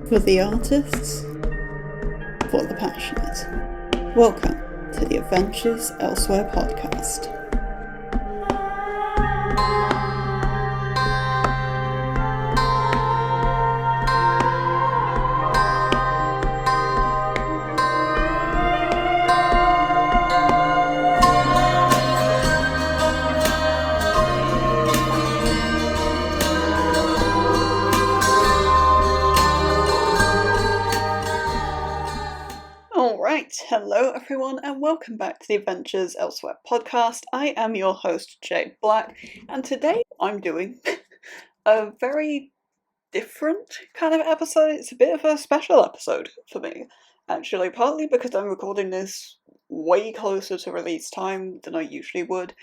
For the artists, for the passionate. Welcome to the Adventures Elsewhere podcast. Hello everyone and welcome back to the Adventures Elsewhere podcast. I am your host Jade Black, and today I'm doing a very different kind of episode. It's a bit of a special episode for me, actually, partly because I'm recording this way closer to release time than I usually would,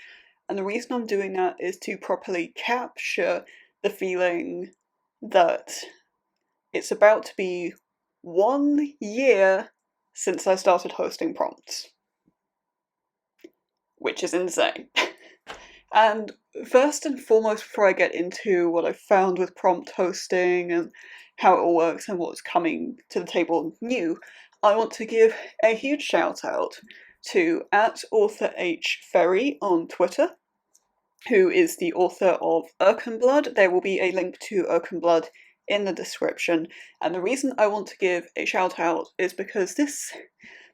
and the reason I'm doing that is to properly capture the feeling that it's about to be 1 year since I started hosting prompts. Which is insane. And first and foremost, before I get into what I found with prompt hosting and how it all works and what's coming to the table new, I want to give a huge shout out to @AuthorHFerry on Twitter, who is the author of Blood. There will be a link to Blood in the description, and the reason I want to give a shout out is because this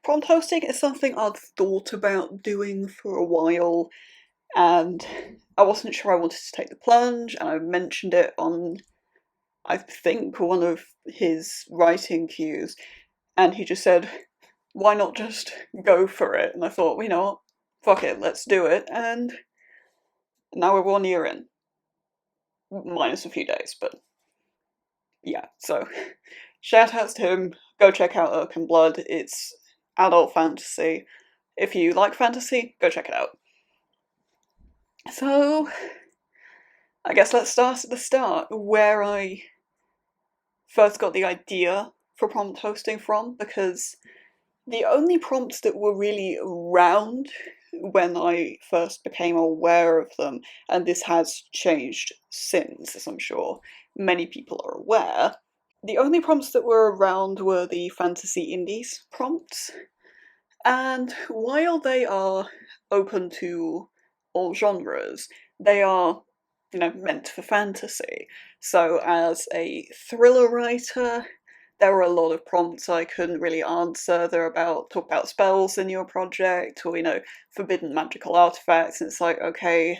prompt hosting is something I'd thought about doing for a while, and I wasn't sure I wanted to take the plunge, and I mentioned it on, I think, one of his writing cues, and he just said, why not just go for it? And I thought, well, you know what, fuck it, let's do it, and now we're 1 year in. Minus a few days, but yeah, so shout outs to him. Go check out Blood. It's adult fantasy. If you like fantasy, go check it out. So, I guess let's start at the start, where I first got the idea for prompt hosting from, because the only prompts that were really around when I first became aware of them, and this has changed since, as I'm sure many people are aware, the only prompts that were around were the fantasy indies prompts, and while they are open to all genres, they are, meant for fantasy. So as a thriller writer, there were a lot of prompts I couldn't really answer. They're talk about spells in your project, or, forbidden magical artifacts, and it's like, okay,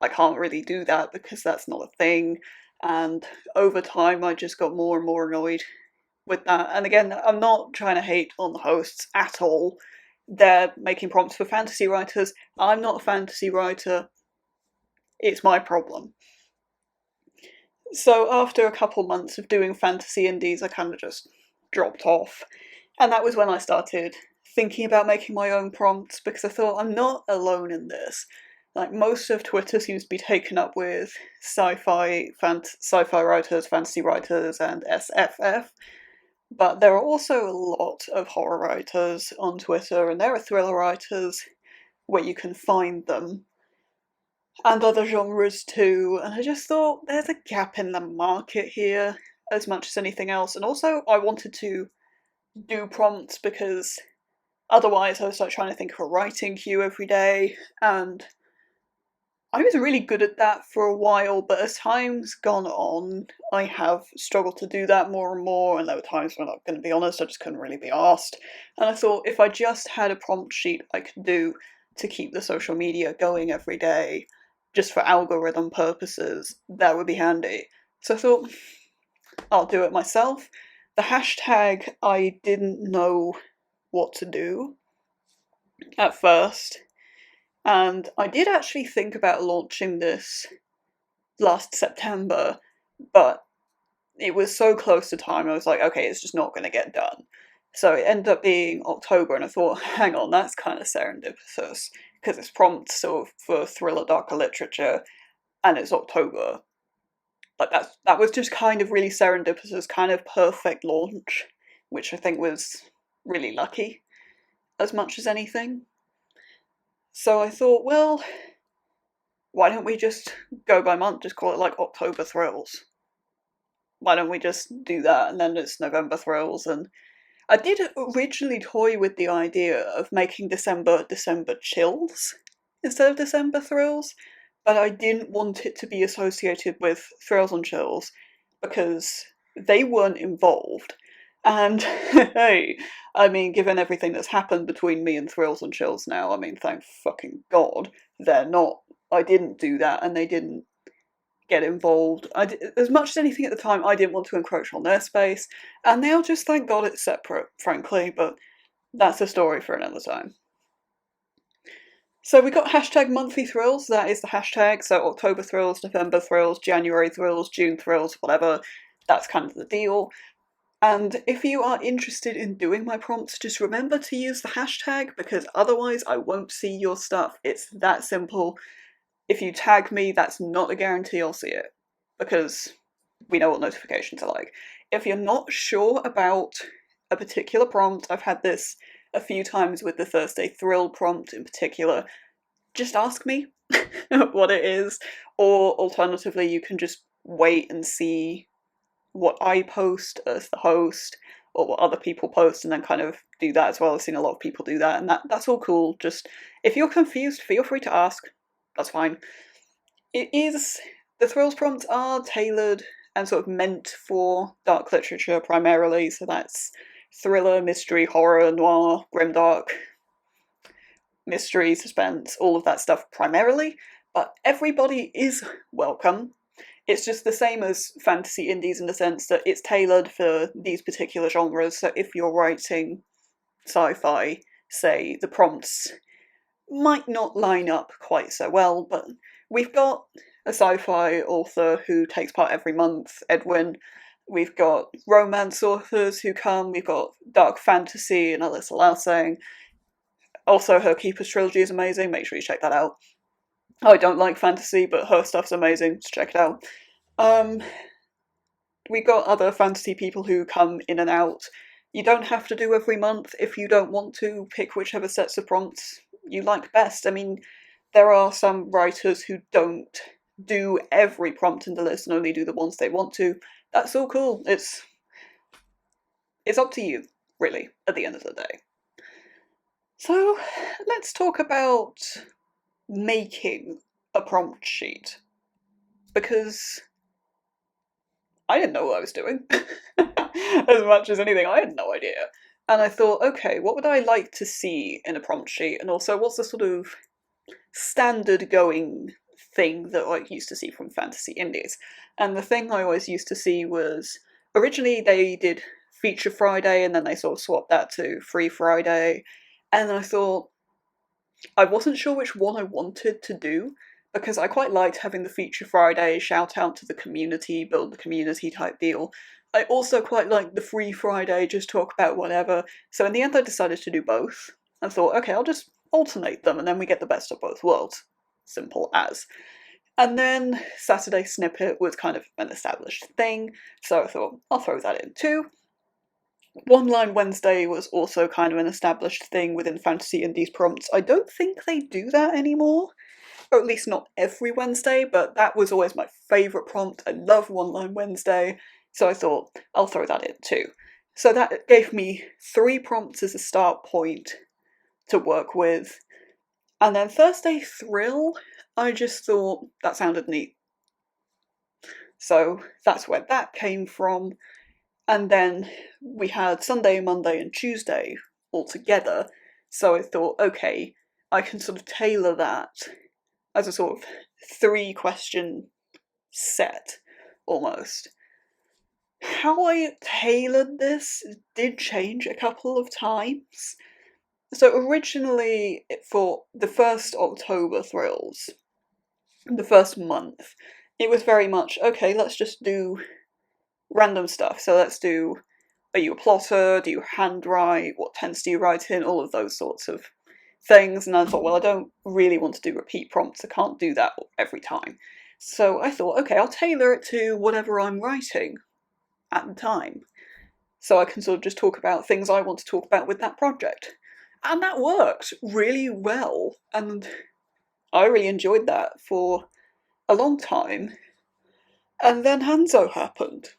I can't really do that because that's not a thing. And over time, I just got more and more annoyed with that. And again, I'm not trying to hate on the hosts at all. They're making prompts for fantasy writers. I'm not a fantasy writer. It's my problem. So after a couple months of doing fantasy indies, I kind of just dropped off. And that was when I started thinking about making my own prompts, because I thought, I'm not alone in this. Like, most of Twitter seems to be taken up with sci-fi writers, fantasy writers, and SFF. But there are also a lot of horror writers on Twitter, and there are thriller writers where you can find them. And other genres too, and I just thought, there's a gap in the market here, as much as anything else. And also, I wanted to do prompts because otherwise I was like trying to think of a writing cue every day, and I was really good at that for a while, but as time's gone on, I have struggled to do that more and more, and there were times when, I'm going to be honest, I just couldn't really be asked. And I thought, if I just had a prompt sheet I could do to keep the social media going every day, just for algorithm purposes, that would be handy. So I thought, I'll do it myself. The hashtag, I didn't know what to do at first. And I did actually think about launching this last September, but it was so close to time, I was like, okay, it's just not going to get done. So it ended up being October, and I thought, hang on, that's kind of serendipitous, because it's prompts sort of for thriller darker literature, and it's October. Like, that was just kind of really serendipitous, kind of perfect launch, which I think was really lucky, as much as anything. So I thought, well, why don't we just go by month, just call it like October Thrills? why don't we just do that, and then it's November thrills. And I did originally toy with the idea of making December chills instead of December thrills, but I didn't want it to be associated with thrills and chills because they weren't involved. And hey, I mean, given everything that's happened between me and thrills and chills now, I mean, thank fucking God they're not. I didn't do that, and they didn't get involved. As much as anything at the time, I didn't want to encroach on their space, and now just thank God it's separate, frankly, but that's a story for another time. So we got hashtag monthly thrills, that is the hashtag, so October thrills, November thrills, January thrills, June thrills, whatever, that's kind of the deal. And if you are interested in doing my prompts, just remember to use the hashtag, because otherwise I won't see your stuff. It's that simple. If you tag me, that's not a guarantee I'll see it, because we know what notifications are like. If you're not sure about a particular prompt, I've had this a few times with the Thursday Thrill prompt in particular, just ask me what it is, or alternatively you can just wait and see what I post as the host, or what other people post, and then kind of do that as well. I've seen a lot of people do that, and that's all cool. Just, if you're confused, feel free to ask. That's fine. The thrills prompts are tailored and sort of meant for dark literature primarily, so that's thriller, mystery, horror, noir, grimdark, mystery, suspense, all of that stuff primarily, but everybody is welcome. It's just the same as fantasy indies in the sense that it's tailored for these particular genres, so if you're writing sci-fi, say, the prompts might not line up quite so well, but we've got a sci-fi author who takes part every month, Edwin. We've got romance authors who come, we've got dark fantasy and Alyssa Lausing. Also, her Keeper's trilogy is amazing, make sure you check that out. I don't like fantasy, but her stuff's amazing, just check it out. We got other fantasy people who come in and out. You don't have to do every month if you don't want to. Pick whichever sets of prompts you like best. I mean, there are some writers who don't do every prompt in the list and only do the ones they want to. That's all cool. It's up to you, really, at the end of the day. So, let's talk about making a prompt sheet. Because I didn't know what I was doing. As much as anything, I had no idea. And I thought, okay, what would I like to see in a prompt sheet? And also, what's the sort of standard going thing that I used to see from fantasy indies? And the thing I always used to see was, originally they did Feature Friday, and then they sort of swapped that to Free Friday. And I thought, I wasn't sure which one I wanted to do, because I quite liked having the Feature Friday, shout out to the community, build the community type deal. I also quite liked the Free Friday, just talk about whatever, so in the end I decided to do both. I thought, okay, I'll just alternate them and then we get the best of both worlds. Simple as. And then Saturday Snippet was kind of an established thing, so I thought, I'll throw that in too. One Line Wednesday was also kind of an established thing within Fantasy Indies prompts. I don't think they do that anymore, or at least not every Wednesday, but that was always my favourite prompt. I love One Line Wednesday, so I thought, I'll throw that in too. So that gave me 3 prompts as a start point to work with. And then Thursday Thrill, I just thought that sounded neat. So that's where that came from. And then we had Sunday, Monday and Tuesday all together, so I thought, okay, I can sort of tailor that as a sort of 3-question set, almost. How I tailored this did change a couple of times. So originally, for the first October thrills, the first month, it was very much, okay, let's just do random stuff. So let's do, are you a plotter? Do you handwrite? What tense do you write in? All of those sorts of things. And I thought, well, I don't really want to do repeat prompts. I can't do that every time. So I thought, okay, I'll tailor it to whatever I'm writing at the time. So I can sort of just talk about things I want to talk about with that project. And that worked really well. And I really enjoyed that for a long time. And then Hanzo happened.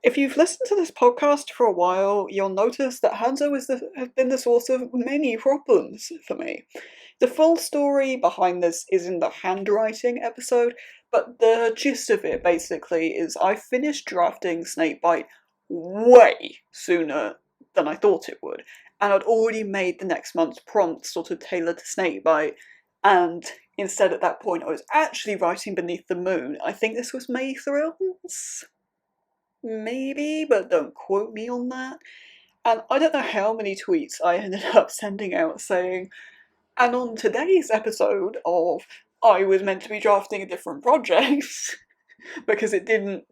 If you've listened to this podcast for a while, you'll notice that Hanzo has been the source of many problems for me. The full story behind this is in the handwriting episode, but the gist of it basically is I finished drafting Snakebite way sooner than I thought it would, and I'd already made the next month's prompt sort of tailored to Snakebite, and instead at that point I was actually writing Beneath the Moon. I think this was May Thrills? Maybe, but don't quote me on that. And I don't know how many tweets I ended up sending out saying, and on today's episode of I was meant to be drafting a different project, because it didn't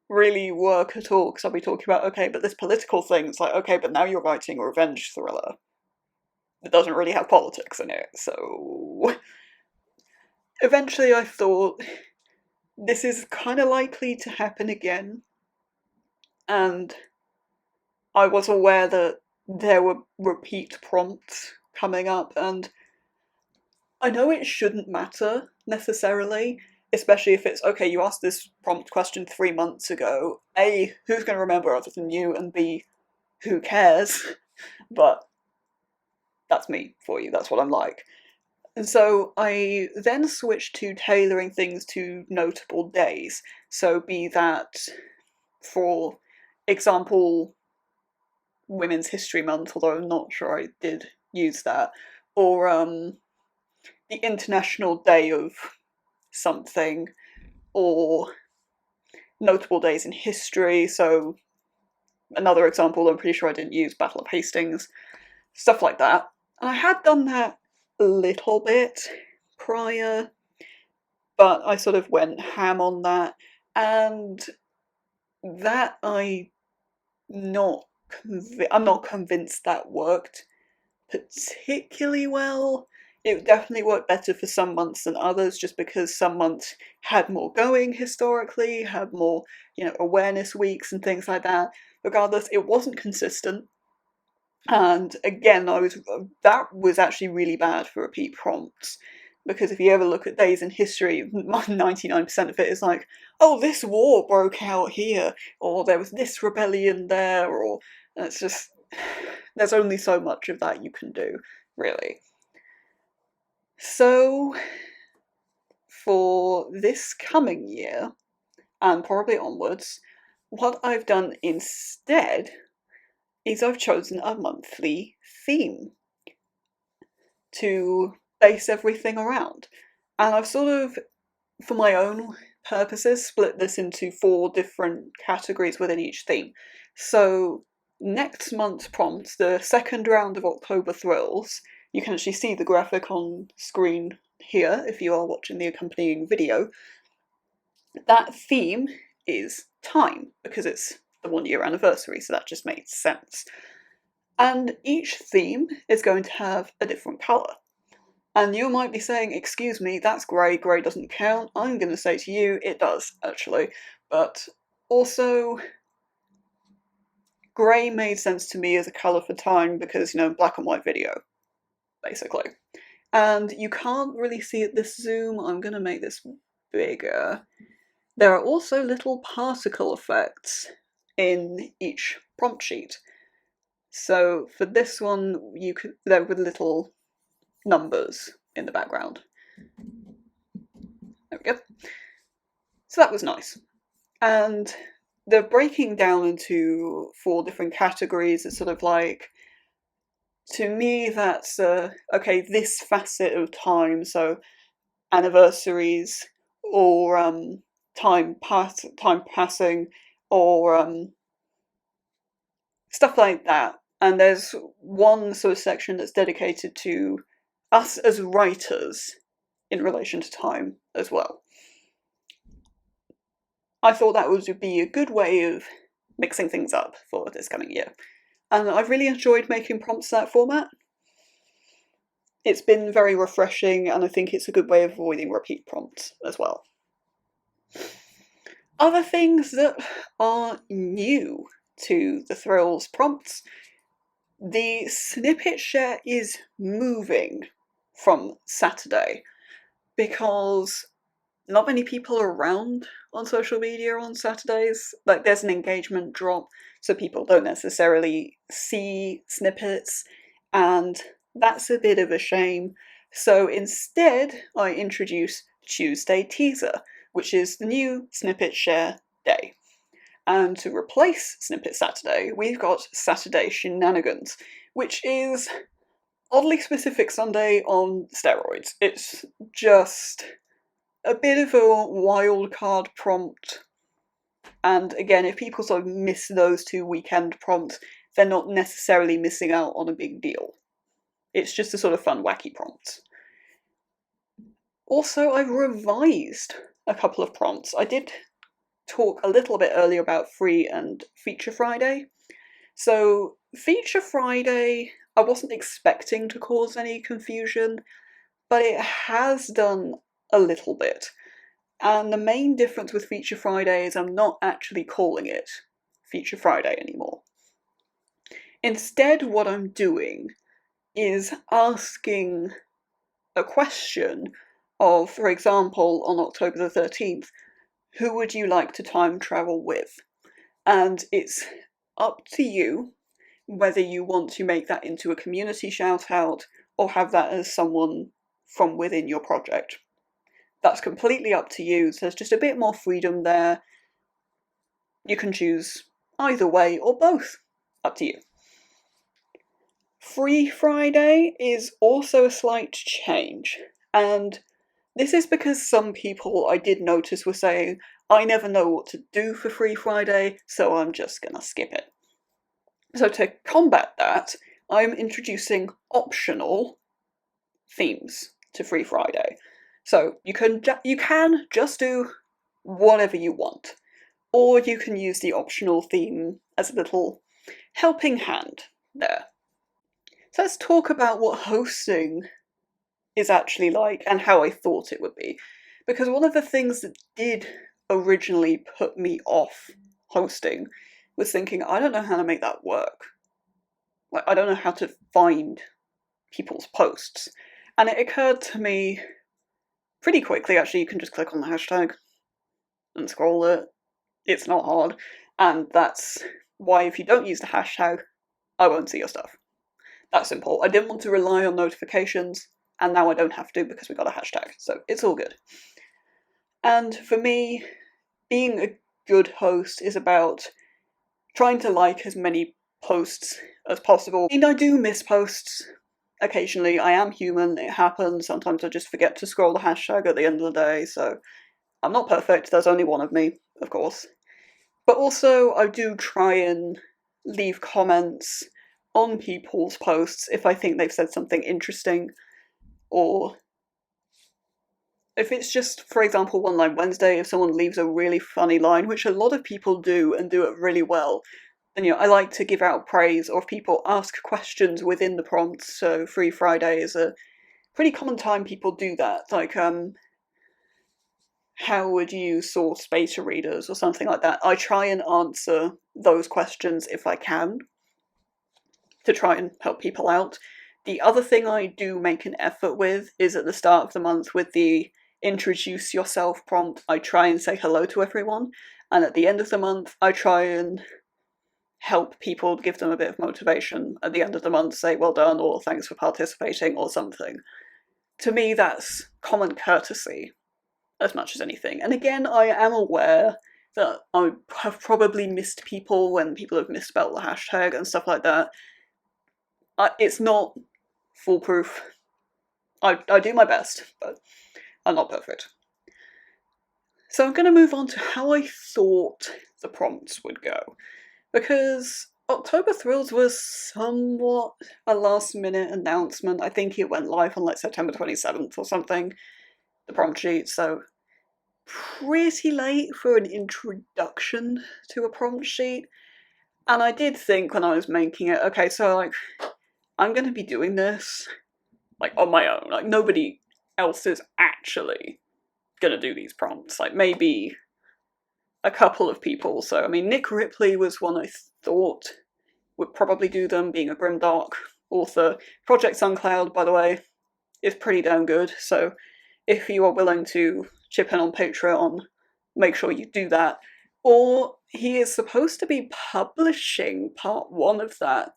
really work at all, because I'll be talking about, okay, but this political thing, it's like, okay, but now you're writing a revenge thriller. It doesn't really have politics in it, so... Eventually I thought, this is kind of likely to happen again, and I was aware that there were repeat prompts coming up, and I know it shouldn't matter, necessarily, especially if it's, okay, you asked this prompt question 3 months ago, A, who's going to remember other than you, and B, who cares? But that's me for you, that's what I'm like. And so I then switched to tailoring things to notable days, so be that, for example, Women's History Month, although I'm not sure I did use that, or the International Day of something, or notable days in history, so another example, I'm pretty sure I didn't use Battle of Hastings, stuff like that. And I had done that a little bit prior, but I sort of went ham on that, and that I'm not convinced that worked particularly well. It definitely worked better for some months than others, just because some months had more going historically, had more, awareness weeks and things like that. Regardless, it wasn't consistent. And again, that was actually really bad for repeat prompts, because if you ever look at days in history, 99% of it is like, oh, this war broke out here, or there was this rebellion there, or it's just, there's only so much of that you can do, really. So, for this coming year, and probably onwards, what I've done instead is I've chosen a monthly theme to base everything around. And I've sort of, for my own purposes, split this into 4 different categories within each theme. So next month's prompt, the second round of October Thrills, you can actually see the graphic on screen here if you are watching the accompanying video. That theme is time, because it's the 1-year anniversary, so that just makes sense. And each theme is going to have a different colour. And you might be saying, excuse me, that's grey, grey doesn't count. I'm going to say to you, it does, actually. But also, grey made sense to me as a colour for time because, black and white video, basically. And you can't really see at this zoom, I'm going to make this bigger. There are also little particle effects in each prompt sheet. So for this one, there were little numbers in the background. There we go. So that was nice. And they're breaking down into 4 different categories. It's sort of like, to me, that's, okay, this facet of time, so anniversaries, or time passing, or stuff like that. And there's one sort of section that's dedicated to us as writers in relation to time as well. I thought that would be a good way of mixing things up for this coming year. And I've really enjoyed making prompts in that format. It's been very refreshing, and I think it's a good way of avoiding repeat prompts as well. Other things that are new to the Thrills prompts: the snippet share is moving from Saturday, because not many people are around on social media on Saturdays. Like, there's an engagement drop, so people don't necessarily see snippets, and that's a bit of a shame. So instead, I introduce Tuesday Teaser, which is the new snippet share day. And to replace Snippet Saturday, we've got Saturday Shenanigans, which is oddly specific Sunday on steroids. It's just a bit of a wild card prompt. And again, if people sort of miss those 2 weekend prompts, they're not necessarily missing out on a big deal. It's just a sort of fun, wacky prompt. Also, I've revised a couple of prompts. I did talk a little bit earlier about Free and Feature Friday. So, Feature Friday, I wasn't expecting to cause any confusion, but it has done a little bit. And the main difference with Feature Friday is I'm not actually calling it Feature Friday anymore. Instead, what I'm doing is asking a question of, for example, on October the 13th, who would you like to time travel with? And it's up to you whether you want to make that into a community shout out or have that as someone from within your project. That's completely up to you, so there's just a bit more freedom there. You can choose either way or both. Up to you. Free Friday is also a slight change, and this is because some people I did notice were saying, I never know what to do for Free Friday, so I'm just gonna skip it. So to combat that, I'm introducing optional themes to Free Friday. So you can just do whatever you want, or you can use the optional theme as a little helping hand there. So let's talk about what hosting is actually like and how I thought it would be. Because one of the things that did originally put me off hosting was thinking, I don't know how to make that work. Like, I don't know how to find people's posts. And it occurred to me pretty quickly, actually, you can just click on the hashtag and scroll it. It's not hard. And that's why if you don't use the hashtag, I won't see your stuff. That's simple. I didn't want to rely on notifications, and now I don't have to because we got a hashtag, so it's all good. And for me, being a good host is about trying to like as many posts as possible. I mean, I do miss posts occasionally. I am human, it happens. Sometimes I just forget to scroll the hashtag at the end of the day, so I'm not perfect. There's only one of me, of course. But also, I do try and leave comments on people's posts if I think they've said something interesting, or if it's just, for example, One Line Wednesday, if someone leaves a really funny line, which a lot of people do and do it really well, then, I like to give out praise, or if people ask questions within the prompts, so Free Friday is a pretty common time people do that, like, how would you source beta readers, or something like that. I try and answer those questions if I can, to try and help people out. The other thing I do make an effort with is at the start of the month with the introduce yourself prompt, I try and say hello to everyone, and at the end of the month I try and help people, give them a bit of motivation at the end of the month, say well done or thanks for participating or something. To me that's common courtesy as much as anything. And again, I am aware that I have probably missed people when people have misspelled the hashtag and stuff like that. It's not foolproof. I do my best, but I'm not perfect. So I'm going to move on to how I thought the prompts would go. Because October Thrills was somewhat a last minute announcement. I think it went live on like September 27th or something, the prompt sheet, so pretty late for an introduction to a prompt sheet. And I did think when I was making it, okay, so like, I'm going to be doing this, like, on my own. Like, nobody else is actually going to do these prompts. Like, maybe a couple of people. So, I mean, Nick Ripley was one I thought would probably do them, being a grimdark author. Project Suncloud, by the way, is pretty damn good. So, if you are willing to chip in on Patreon, make sure you do that. Or he is supposed to be publishing part 1 of that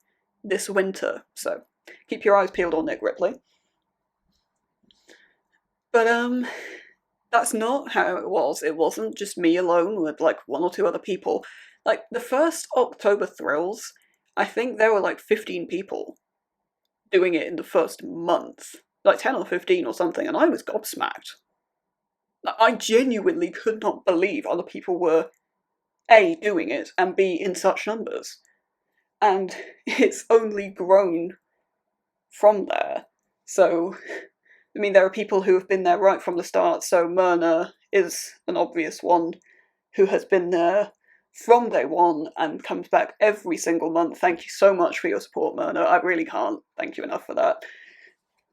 this winter, so keep your eyes peeled on Nick Ripley. But that's not how it was. It wasn't just me alone with like 1 or 2 other people. Like the first October Thrills, I think there were like 15 people doing it in the first month, like 10 or 15 or something, and I was gobsmacked. Like, I genuinely could not believe other people were A, doing it, and B, in such numbers. And it's only grown from there. So, I mean, there are people who have been there right from the start, so Myrna is an obvious one who has been there from day one and comes back every single month. Thank you so much for your support, Myrna. I really can't thank you enough for that.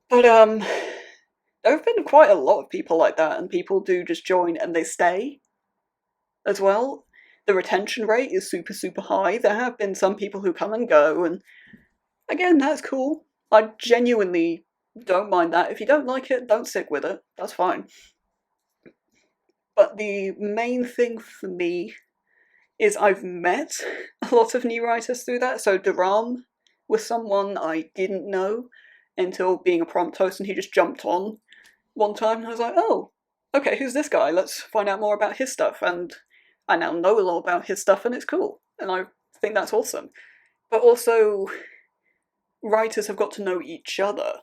But there have been quite a lot of people like that, and people do just join and they stay as well. The retention rate is super, super high. There have been some people who come and go, and again, that's cool. I genuinely don't mind that. If you don't like it, don't stick with it. That's fine. But the main thing for me is I've met a lot of new writers through that. So Duram was someone I didn't know until being a prompt host, and he just jumped on one time, and I was like, oh, okay, who's this guy? Let's find out more about his stuff. And I now know a lot about his stuff, and it's cool. And I think that's awesome. But also, writers have got to know each other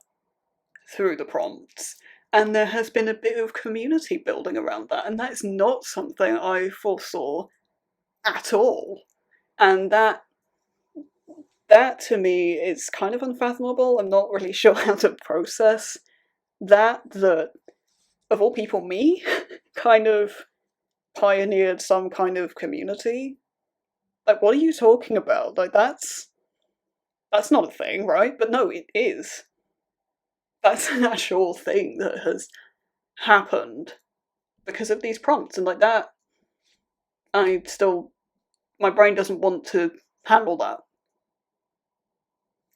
through the prompts, and there has been a bit of community building around that, and that is not something I foresaw at all. And that to me is kind of unfathomable. I'm not really sure how to process that of all people, me kind of pioneered some kind of community. Like, what are you talking about? Like, that's not a thing, right? But no, it is. That's an actual thing that has happened because of these prompts, and like that, my brain doesn't want to handle that.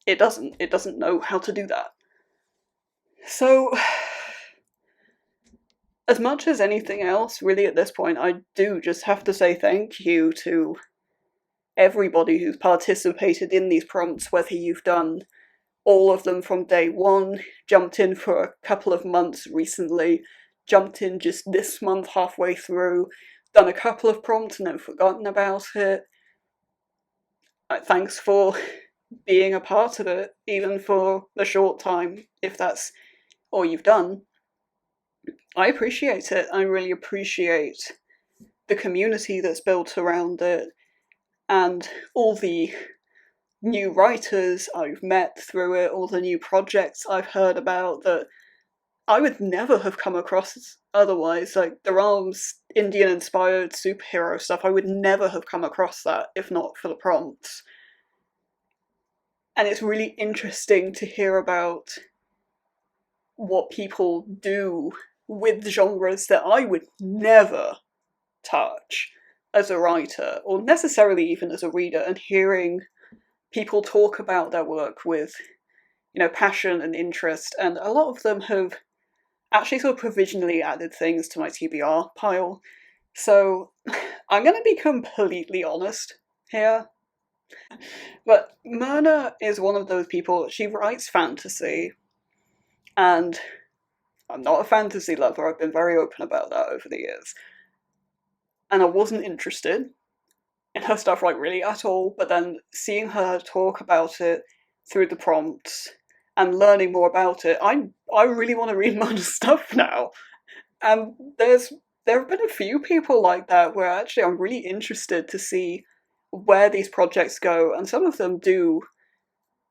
It doesn't know how to do that. So, as much as anything else, really at this point, I do just have to say thank you to everybody who's participated in these prompts, whether you've done all of them from day one, jumped in for a couple of months recently, jumped in just this month halfway through, done a couple of prompts and then forgotten about it. Thanks for being a part of it, even for a short time, if that's all you've done. I appreciate it. I really appreciate the community that's built around it, and all the new writers I've met through it, all the new projects I've heard about that I would never have come across otherwise. Like Dharam's Indian-inspired superhero stuff, I would never have come across that if not for the prompts. And it's really interesting to hear about what people do with genres that I would never touch as a writer, or necessarily even as a reader, and hearing people talk about their work with, passion and interest, and a lot of them have actually sort of provisionally added things to my TBR pile. So I'm going to be completely honest here. But Myrna is one of those people, she writes fantasy, and I'm not a fantasy lover, I've been very open about that over the years. And I wasn't interested in her stuff, like, really at all, but then seeing her talk about it through the prompts and learning more about it, I really want to read Myrna's stuff now. And there have been a few people like that where actually I'm really interested to see where these projects go, and some of them do,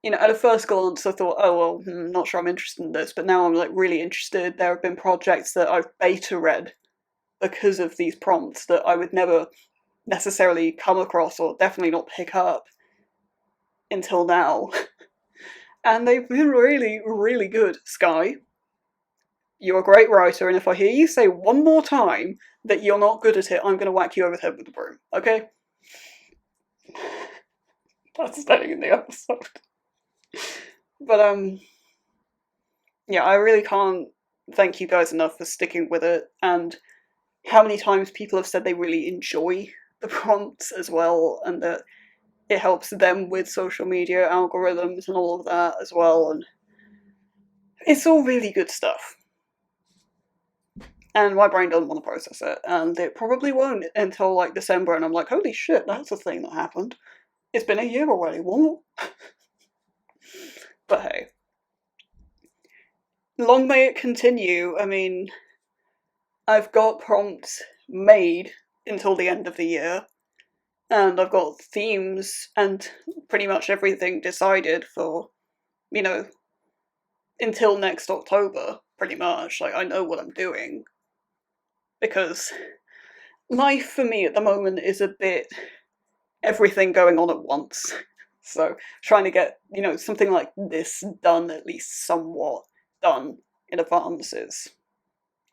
at a first glance I thought, oh well, not sure I'm interested in this, but now I'm like really interested. There have been projects that I've beta read because of these prompts that I would never necessarily come across, or definitely not pick up until now. And they've been really, really good. Sky, you're a great writer, and if I hear you say one more time that you're not good at it, I'm going to whack you over the head with the broom, okay? That's staying in the episode. But, yeah, I really can't thank you guys enough for sticking with it, and how many times people have said they really enjoy the prompts as well, and that it helps them with social media algorithms and all of that as well, and it's all really good stuff. And my brain doesn't want to process it, and it probably won't until like December, and I'm like, holy shit, that's a thing that happened. It's been a year already, what? But hey. Long may it continue. I mean, I've got prompts made until the end of the year, and I've got themes and pretty much everything decided for, you know, until next October, pretty much. Like, I know what I'm doing. Because life for me at the moment is a bit everything going on at once. So trying to get, you know, something like this done, at least somewhat done in advance, is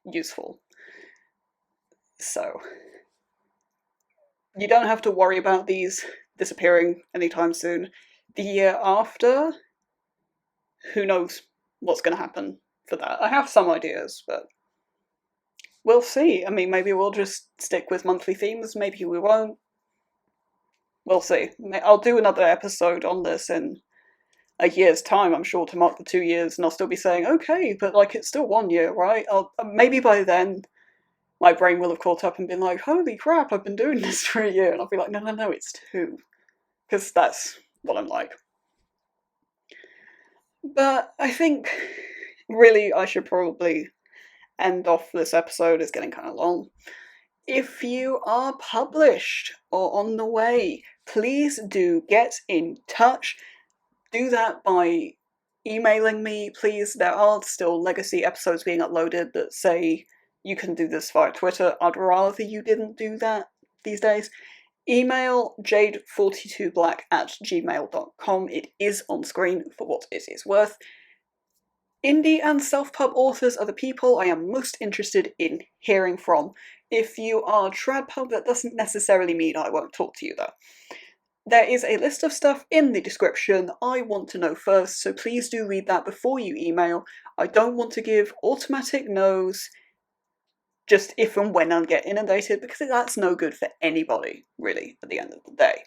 useful. So you don't have to worry about these disappearing anytime soon. The year after, who knows what's going to happen for that. I have some ideas, but we'll see. I mean, maybe we'll just stick with monthly themes, maybe we won't. We'll see. I'll do another episode on this in a year's time, I'm sure, to mark the 2 years, and I'll still be saying, okay, but like, it's still 1 year, right? Maybe by then my brain will have caught up and been like, holy crap, I've been doing this for a year, and I'll be like, no, it's 2. Because that's what I'm like. But I think, really, I should probably end off this episode. It's getting kind of long. If you are published or on the way, please do get in touch. Do that by emailing me, please. There are still legacy episodes being uploaded that say you can do this via Twitter. I'd rather you didn't do that these days. Email jade42black@gmail.com. It is on screen for what it is worth. Indie and self-pub authors are the people I am most interested in hearing from. If you are tradpub, that doesn't necessarily mean I won't talk to you though. There is a list of stuff in the description I want to know first, so please do read that before you email. I don't want to give automatic no's just if and when I get inundated, because that's no good for anybody, really, at the end of the day.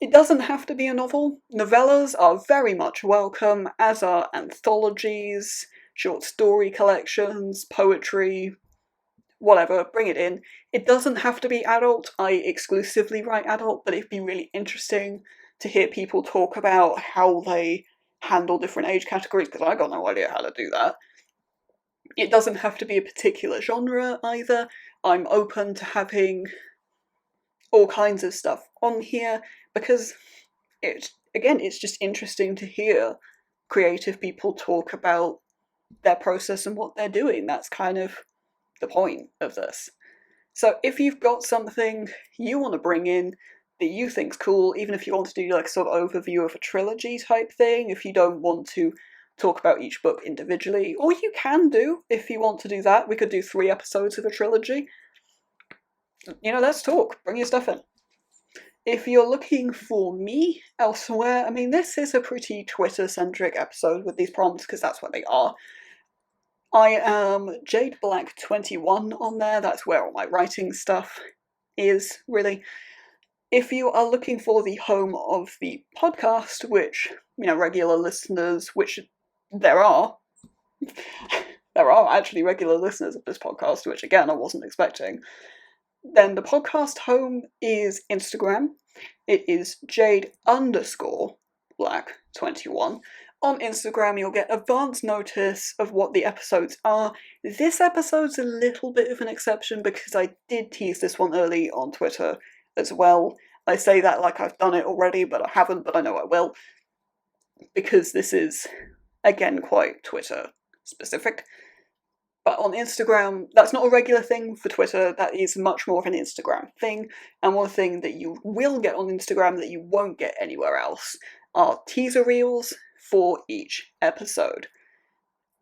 It doesn't have to be a novel. Novellas are very much welcome, as are anthologies, short story collections, poetry, whatever, bring it in. It doesn't have to be adult. I exclusively write adult, but it'd be really interesting to hear people talk about how they handle different age categories, because I got no idea how to do that. It doesn't have to be a particular genre either. I'm open to having all kinds of stuff on here, because it's just interesting to hear creative people talk about their process and what they're doing. That's kind of the point of this. So if you've got something you want to bring in that you think's cool, even if you want to do like sort of overview of a trilogy type thing, if you don't want to talk about each book individually, or you can do, if you want to do that, we could do 3 episodes of a trilogy. You know, let's talk, bring your stuff in. If you're looking for me elsewhere, I mean, this is a pretty Twitter-centric episode with these prompts, because that's what they are. I am JadeBlack21 on there, that's where all my writing stuff is, really. If you are looking for the home of the podcast, which, you know, regular listeners, which there are actually regular listeners of this podcast, which again, I wasn't expecting, then the podcast home is Instagram. It is Jade_Black21. On Instagram, you'll get advance notice of what the episodes are. This episode's a little bit of an exception because I did tease this one early on Twitter as well. I say that like I've done it already, but I haven't, but I know I will. Because this is, again, quite Twitter specific. But on Instagram, that's not a regular thing for Twitter, that is much more of an Instagram thing. And one thing that you will get on Instagram that you won't get anywhere else are teaser reels for each episode.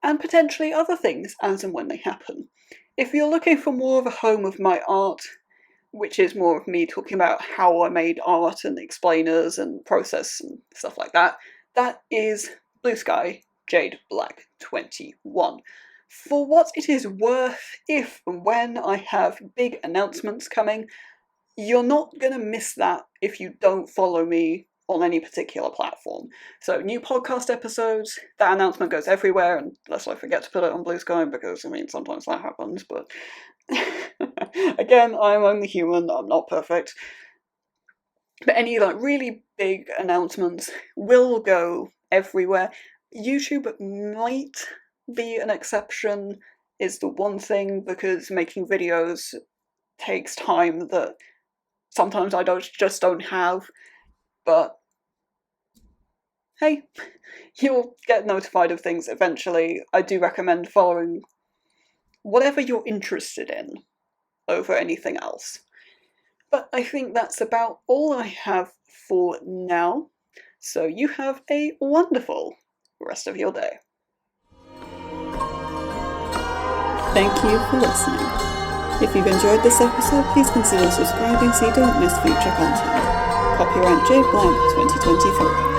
And potentially other things as and when they happen. If you're looking for more of a home of my art, which is more of me talking about how I made art and explainers and process and stuff like that, that is BlueSky JadeBlack21. for what it is worth, if and when I have big announcements coming, you're not going to miss that if you don't follow me on any particular platform. So new podcast episodes, that announcement goes everywhere, unless I forget to put it on BlueSky, because, I mean, sometimes that happens, but again, I'm only human, I'm not perfect. But any, like, really big announcements will go everywhere. YouTube might be an exception, is the one thing, because making videos takes time that sometimes I just don't have, but hey, you'll get notified of things eventually. I do recommend following whatever you're interested in over anything else. But I think that's about all I have for now, so you have a wonderful rest of your day. Thank you for listening. If you've enjoyed this episode, please consider subscribing so you don't miss future content. Copyright J Blank 2023.